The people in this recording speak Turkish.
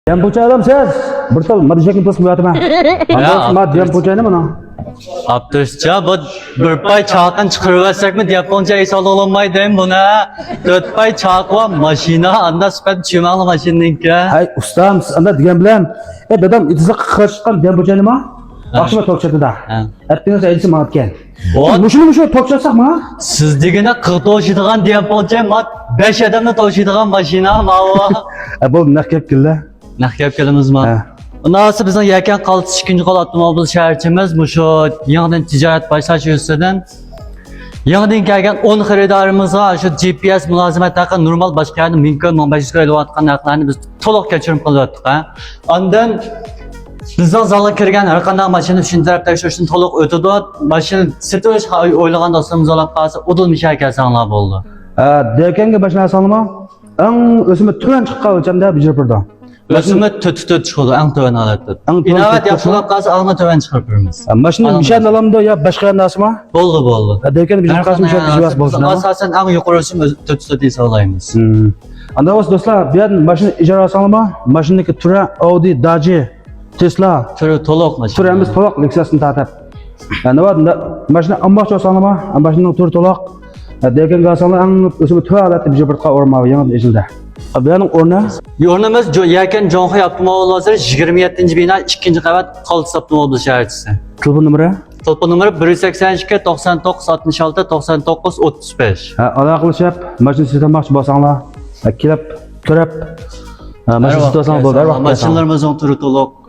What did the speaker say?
Jam po'cha odamsiz. Bir xil madjakim to'sib qo'yatman. Mana jam po'chani mana. Abdurja bu bir pay çağdan çıkarıversek mi Japonca isol olmaydı buna. 4 pay çağ var maşina anda süper çimalı maşinninki. Hay ustam, siz anda degan bilan, dadam itiza qirishgan jam po'chani ma. Axshama tokchatida. Ertangi elchi ma'atgan. Mushuni tokchatsak ma? Siz degine 40 toşidigan Japonca mat 5 adamni toşidigan maşina mava. Bu naqib killa. Naqib kelimiz ma. Nasıl bizim yerken kalıtı çıkınca kalıtma şehirçimiz bu şu yandan ticaret başlaşı üstünden yandan gelgen 10 xaridarımıza şu GPS mülazimet hakkında normal başka yerden mümkün 1500 lira atkan haklarını biz toluk geçirim kılıyorduk. Ondan bizden zala kirgen her kandan maşını üçüncü tarafta şuşun toluk ötüdü. Maşını sırtış oylagan dostlarımız olan kalsa udulmuş herkes anlap oldu. Dekenge başına salma. Ang özüme turan çıqqan ölçemde bir burada. Özümü tüt çıkıldı, en töven alettir. İnavet yapılap kalsa alma töven çıkartırımız. Maşını mişan alamda ya başka yerinde asma? Boldu. Dekenge bizim kalsın mişan pişivas bolsun. Asasen en yukarısı tüt değil sağlayımız. Anda was dostlar, bir yerden maşını icra salma. Maşındaki tura Audi, Dacia, Tesla. Türü tolok maşını. Turamiz tolak Lexus'ını tatap. Yani var maşını ambaçça salma, ambaçının turu tolak. Dekenge salma en özüme tüve aletli bir jabırtqa orma yanında ejilde. Benim orna? Yorunumuz yerken Jonha yaptırma olmazdır. 27. bina 2. kavat kalıt saptırma oldu şehircisi. Telefon numara? Telefon numara 182 99 66 99 35. Alaqlashib, maşını setamoqchi bo'lsanglar, kelib, ko'rib, maşını setasan bo'ladi. Maşınlarımızın turu tolok.